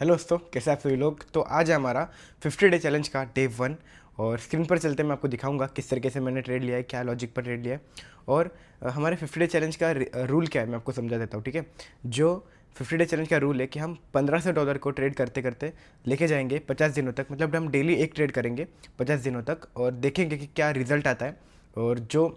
Hello दोस्तों, कैसे आप सभी लोग। तो आज है हमारा 50 डे चैलेंज का डे 1। और स्क्रीन पर चलते मैं आपको दिखाऊंगा किस तरीके से मैंने ट्रेड लिया है, क्या लॉजिक पर ट्रेड लिया है। और हमारे 50 डे चैलेंज का रूल क्या है मैं आपको समझा देता हूँ, ठीक है। जो 50 डे चैलेंज का रूल है कि हम $1500 को ट्रेड करते करते लेके जाएंगे 50 दिनों तक। मतलब हम डेली एक ट्रेड करेंगे 50 दिनों तक और देखेंगे कि क्या रिजल्ट आता है। और जो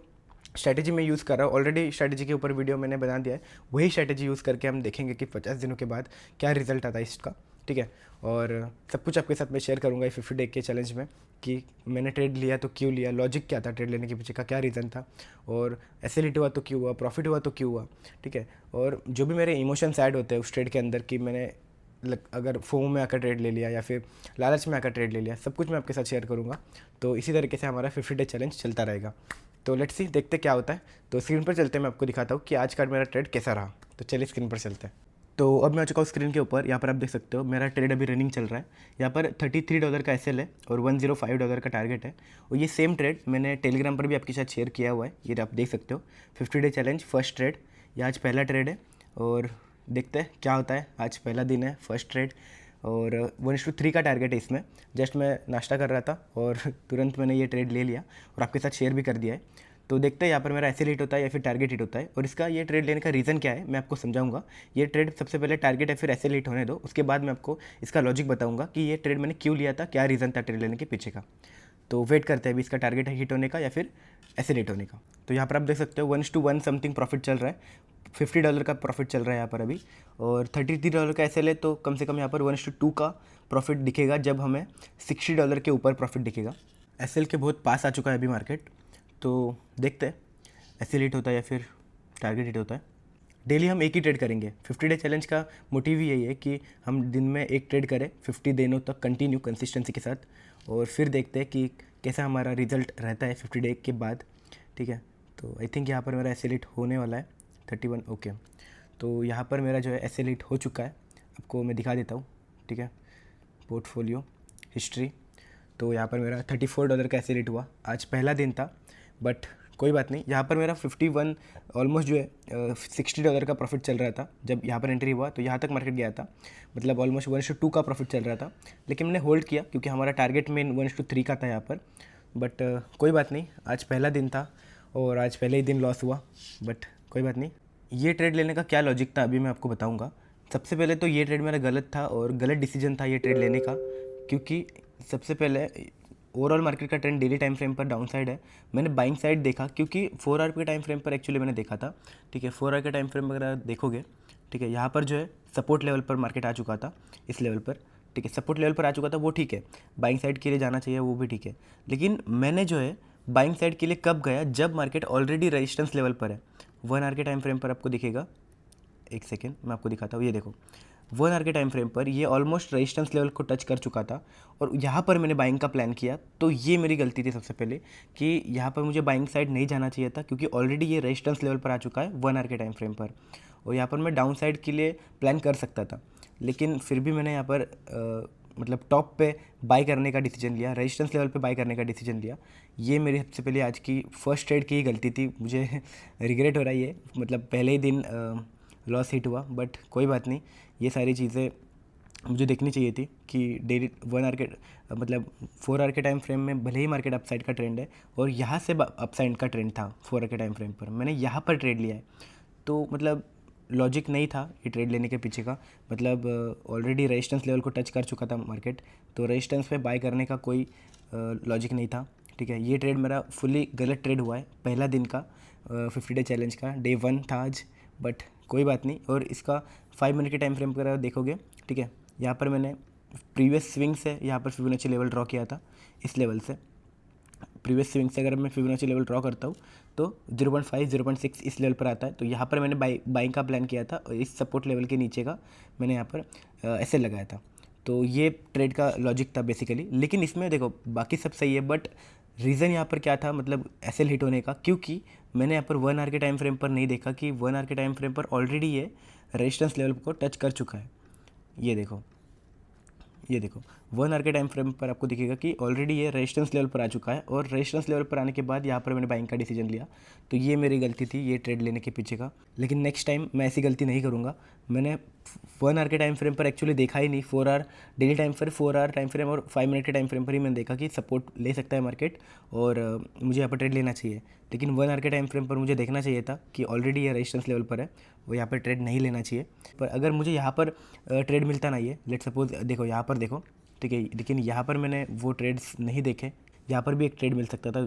स्ट्रैटेजी मैं यूज़ कर रहा हूँ, ऑलरेडी स्ट्रैटेजी के ऊपर वीडियो मैंने बना दिया है, वही स्ट्रैटेजी यूज़ करके हम देखेंगे कि 50 दिनों के बाद क्या रिजल्ट आता है इसका, ठीक है। और सब कुछ आपके साथ मैं शेयर करूँगा ये 50 डे के चैलेंज में कि मैंने ट्रेड लिया तो क्यों लिया, लॉजिक क्या था ट्रेड लेने के पीछे का, क्या रीज़न था, और एसेलिट हुआ तो क्यों हुआ, प्रॉफिट हुआ तो क्यों हुआ, ठीक है। और जो भी मेरे इमोशंस ऐड होते हैं उस ट्रेड के अंदर कि मैंने अगर फोम में आकर ट्रेड ले लिया या फिर लालच में आकर ट्रेड ले लिया, सब कुछ मैं आपके साथ शेयर करूँगा। तो इसी तरीके से हमारा 50 डे चैलेंज चलता रहेगा। तो लेट्स सी, देखते क्या होता है। तो स्क्रीन पर चलते मैं आपको दिखाता हूँ कि आज का मेरा ट्रेड कैसा रहा। तो चलिए स्क्रीन पर चलते हैं। तो अब मैं आ चुका हूँ स्क्रीन के ऊपर। यहाँ पर आप देख सकते हो मेरा ट्रेड अभी रनिंग चल रहा है। यहाँ पर $33 का एसएल है और $105 का टारगेट है। और ये सेम ट्रेड मैंने टेलीग्राम पर भी आपके साथ शेयर किया हुआ है, ये आप देख सकते हो। 50 डे चैलेंज फर्स्ट ट्रेड, ये आज पहला ट्रेड है और देखते हैं क्या होता है। आज पहला दिन है, फर्स्ट ट्रेड, और 1:3 का टारगेट है इसमें। जस्ट मैं नाश्ता कर रहा था और तुरंत मैंने ये ट्रेड ले लिया और आपके साथ शेयर भी कर दिया है। तो देखते हैं यहाँ पर मेरा एसएल हिट होता है या फिर टारगेट हिट होता है। और इसका ये ट्रेड लेने का रीज़न क्या है मैं आपको समझाऊंगा। ये ट्रेड सबसे पहले टारगेट या फिर एसएल हिट होने दो, उसके बाद मैं आपको इसका लॉजिक बताऊंगा कि ये ट्रेड मैंने क्यों लिया था, क्या रीज़न था ट्रेड लेने के पीछे का। तो वेट करते हैं अभी इसका टारगेट हिट होने का या फिर एसएल हिट होने का। तो यहाँ पर आप देख सकते हो 1:1 समथिंग प्रॉफिट चल रहा है। $50 का प्रॉफिट चल रहा है यहाँ पर अभी, और $33 का एसएल है। तो कम से कम यहाँ पर 1:2 का प्रॉफिट दिखेगा जब हमें $60 के ऊपर प्रॉफिट दिखेगा। एसएल के बहुत पास आ चुका है अभी मार्केट। तो देखते हैं एसएल हिट होता है या फिर टारगेट हिट होता है। डेली हम एक ही ट्रेड करेंगे। 50 डे चैलेंज का मोटिव यही है कि हम दिन में एक ट्रेड करें 50 दिनों तक कंटिन्यू कंसिस्टेंसी के साथ, और फिर देखते हैं कि कैसा हमारा रिजल्ट रहता है 50 डे के बाद, ठीक है। तो आई थिंक यहाँ पर मेरा एसएल हिट होने वाला है 31, ओके। तो यहाँ पर मेरा जो है एसएल हिट हो चुका है, आपको मैं दिखा देता हूँ, ठीक है। पोर्टफोलियो हिस्ट्री, तो यहाँ पर मेरा $34 का एसएल हिट हुआ। आज पहला दिन था बट कोई बात नहीं। यहाँ पर मेरा 51 ऑलमोस्ट जो है $60 का प्रॉफिट चल रहा था जब यहाँ पर एंट्री हुआ। तो यहाँ तक मार्केट गया था, मतलब ऑलमोस्ट 1:2 का प्रॉफिट चल रहा था, लेकिन मैंने होल्ड किया क्योंकि हमारा टारगेट मेन 1:3 का था यहाँ पर। बट कोई बात नहीं, आज पहला दिन था और आज पहले ही दिन लॉस हुआ, बट कोई बात नहीं। ये ट्रेड लेने का क्या लॉजिक था अभी मैं आपको बताऊँगा। सबसे पहले तो ये ट्रेड मेरा गलत था और गलत डिसीजन था ये ट्रेड लेने का, क्योंकि सबसे पहले ओवरऑल मार्केट का ट्रेंड डेली टाइम फ्रेम पर डाउन साइड है। मैंने बाइंग साइड देखा क्योंकि 4 आवर के टाइम फ्रेम पर एक्चुअली मैंने देखा था, ठीक है। 4 आवर के टाइम फ्रेम अगर देखोगे, ठीक है, यहाँ पर जो है सपोर्ट लेवल पर मार्केट आ चुका था, इस लेवल पर, ठीक है। सपोर्ट लेवल पर आ चुका था, वो ठीक है। बाइंग साइड के लिए जाना चाहिए, वो भी ठीक है। लेकिन मैंने जो है बाइंग साइड के लिए कब गया, जब मार्केट ऑलरेडी रेजिस्टेंस लेवल पर है। 1 आवर के टाइम फ्रेम पर आपको दिखेगा, एक सेकेंड मैं आपको दिखाता हूँ, ये देखो 1 आवर के टाइम फ्रेम पर ये ऑलमोस्ट रेजिस्टेंस लेवल को टच कर चुका था और यहाँ पर मैंने बाइंग का प्लान किया। तो ये मेरी गलती थी सबसे पहले कि यहाँ पर मुझे बाइंग साइड नहीं जाना चाहिए था, क्योंकि ऑलरेडी ये रेजिस्टेंस लेवल पर आ चुका है 1 आवर के टाइम फ्रेम पर। और यहाँ पर मैं डाउन साइड के लिए प्लान कर सकता था, लेकिन फिर भी मैंने यहाँ पर मतलब टॉप पे बाई करने का डिसीजन लिया, रेजिस्टेंस लेवल पे बाई करने का डिसीजन लिया। ये मेरी सबसे पहले आज की फर्स्ट ट्रेड की ही गलती थी, मुझे रिग्रेट हो रहा है ये। मतलब पहले ही दिन लॉस हिट हुआ, बट कोई बात नहीं। ये सारी चीज़ें मुझे देखनी चाहिए थी कि डेली 1 आवर के मतलब 4 आवर के टाइम फ्रेम में भले ही मार्केट अपसाइड का ट्रेंड है और यहाँ से अपसाइड का ट्रेंड था 4 आवर के टाइम फ्रेम पर, मैंने यहाँ पर ट्रेड लिया है। तो मतलब लॉजिक नहीं था ये ट्रेड लेने के पीछे का। मतलब ऑलरेडी रेजिस्टेंस लेवल को टच कर चुका था मार्केट, तो रेजिस्टेंस पे बाय करने का कोई लॉजिक नहीं था, ठीक है। ये ट्रेड मेरा फुली गलत ट्रेड हुआ है पहला दिन का 50 डे चैलेंज का, डे 1 था आज, बट कोई बात नहीं। और इसका 5 मिनट के टाइम फ्रेम पर देखोगे, ठीक है, यहाँ पर मैंने प्रीवियस स्विंग से यहाँ पर फिबोनाची लेवल ड्रॉ किया था। इस लेवल से प्रीवियस स्विंग से अगर मैं फिबोनाची लेवल ड्रॉ करता हूँ तो 0.5 0.6 इस लेवल पर आता है। तो यहाँ पर मैंने बाइंग का प्लान किया था और इस सपोर्ट लेवल के नीचे का मैंने यहाँ पर ऐसे लगाया था। तो ये ट्रेड का लॉजिक था बेसिकली। लेकिन इसमें देखो बाकी सब सही है, बट रीज़न यहाँ पर क्या था, मतलब एसएल हिट होने का, क्योंकि मैंने यहाँ पर 1 आवर के टाइम फ्रेम पर नहीं देखा कि 1 आवर के टाइम फ्रेम पर ऑलरेडी ये रेजिस्टेंस लेवल को टच कर चुका है। ये देखो 1 आवर के टाइम फ्रेम पर आपको दिखेगा कि ऑलरेडी ये रेजिस्टेंस लेवल पर आ चुका है और रेजिस्टेंस लेवल पर आने के बाद यहाँ पर मैंने बाइंग का डिसीजन लिया। तो ये मेरी गलती थी ये ट्रेड लेने के पीछे का। लेकिन नेक्स्ट टाइम मैं ऐसी गलती नहीं करूँगा। मैंने 1 आवर के टाइम फ्रेम पर एक्चुअली देखा ही नहीं, 4 hour daily time frame, 4 hour time frame और 5 मिनट के टाइम फ्रेम पर ही मैंने देखा कि सपोर्ट ले सकता है मार्केट और मुझे यहाँ पर ट्रेड लेना चाहिए। लेकिन 1 आवर के टाइम फ्रेम पर मुझे देखना चाहिए था कि ऑलरेडी ये रेजिस्टेंस लेवल पर है, वो यहाँ पर ट्रेड नहीं लेना चाहिए। पर अगर मुझे यहाँ पर ट्रेड मिलता ना, ये लेट सपोज देखो यहाँ पर देखो, ठीक है, लेकिन यहाँ पर मैंने वो ट्रेड्स नहीं देखे। यहाँ पर भी एक ट्रेड मिल सकता था,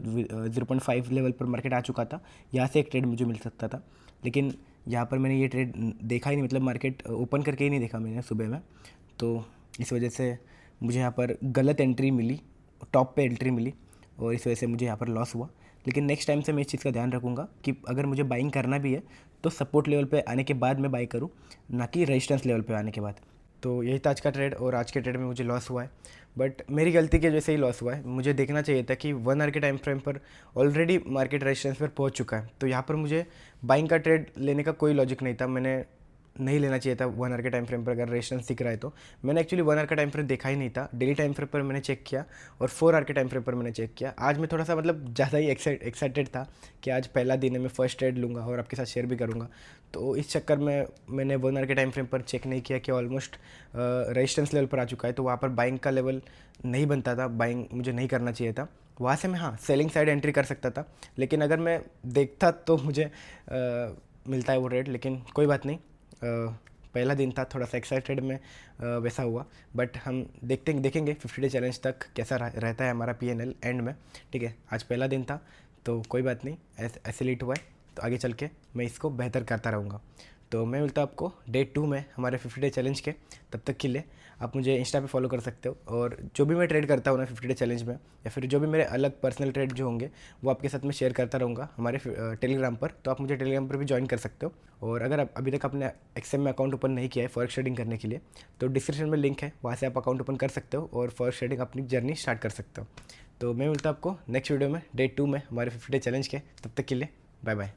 0.5 लेवल पर मार्केट आ चुका था, यहाँ से एक ट्रेड मुझे मिल सकता था, लेकिन यहाँ पर मैंने ये ट्रेड देखा ही नहीं, मतलब मार्केट ओपन करके ही नहीं देखा मैंने सुबह में। तो इस वजह से मुझे यहाँ पर गलत एंट्री मिली, टॉप पे एंट्री मिली और इस वजह से मुझे यहाँ पर लॉस हुआ। लेकिन नेक्स्ट टाइम से मैं इस चीज़ का ध्यान रखूँगा कि अगर मुझे बाइंग करना भी है तो सपोर्ट लेवल पे आने के बाद मैं बाई करूँ, ना कि रेजिस्टेंस लेवल पे आने के बाद। तो यही था आज का ट्रेड और आज के ट्रेड में मुझे लॉस हुआ है, बट मेरी गलती की वजह से ही लॉस हुआ है। मुझे देखना चाहिए था कि 1 आवर के टाइम फ्रेम पर ऑलरेडी मार्केट रेजिस्टेंस पर पहुंच चुका है, तो यहाँ पर मुझे बाइंग का ट्रेड लेने का कोई लॉजिक नहीं था। मैंने नहीं लेना चाहिए था 1 आवर के टाइम फ्रेम पर अगर रेजिस्टेंस दिख रहा है तो। मैंने एक्चुअली 1 आवर का टाइम फ्रेम देखा ही नहीं था, डेली टाइम फ्रेम पर मैंने चेक किया और 4 आवर के टाइम फ्रेम पर मैंने चेक किया। आज मैं थोड़ा सा मतलब ज़्यादा ही एक्साइटेड था कि आज पहला दिन है, मैं फर्स्ट ट्रेड लूँगा और आपके साथ शेयर भी करूँगा। तो इस चक्कर में मैंने 1 आवर के टाइम फ्रेम पर चेक नहीं किया कि ऑलमोस्ट रेजिस्टेंस लेवल पर आ चुका है, तो वहाँ पर बाइंग का लेवल नहीं बनता था, बाइंग मुझे नहीं करना चाहिए था। वहाँ से मैं हाँ सेलिंग साइड एंट्री कर सकता था, लेकिन अगर मैं देखता तो मुझे मिलता है वो ट्रेड, लेकिन कोई बात नहीं। पहला दिन था, थोड़ा सा एक्साइटेड में वैसा हुआ, बट हम देखेंगे 50 डे चैलेंज तक कैसा रहता है हमारा PNL एंड में। ठीक है, आज पहला दिन था तो कोई बात नहीं, ऐसे लेट हुआ है तो आगे चल के मैं इसको बेहतर करता रहूँगा। तो मैं मिलता हूँ आपको डे 2 में हमारे 50 डे चैलेंज के। तब तक के लिए आप मुझे इंस्टा पे फॉलो कर सकते हो, और जो भी मैं ट्रेड करता हूँ ना 50 डे चैलेंज में, या फिर जो भी मेरे अलग पर्सनल ट्रेड जो होंगे वो आपके साथ में शेयर करता रहूँगा हमारे टेलीग्राम पर। तो आप मुझे टेलीग्राम पर भी ज्वाइन कर सकते हो, और अगर आप अभी तक अपने एक्सएम में अकाउंट ओपन नहीं किया है फॉरेक्स ट्रेडिंग करने के लिए, तो डिस्क्रिप्शन में लिंक है, वहाँ से आप अकाउंट ओपन कर सकते हो और फॉरेक्स ट्रेडिंग अपनी जर्नी स्टार्ट कर सकते हो। तो मैं मिलता हूँ आपको नेक्स्ट वीडियो में डे 2 में हमारे 50 डे चैलेंज के। तब तक के लिए बाय बाय।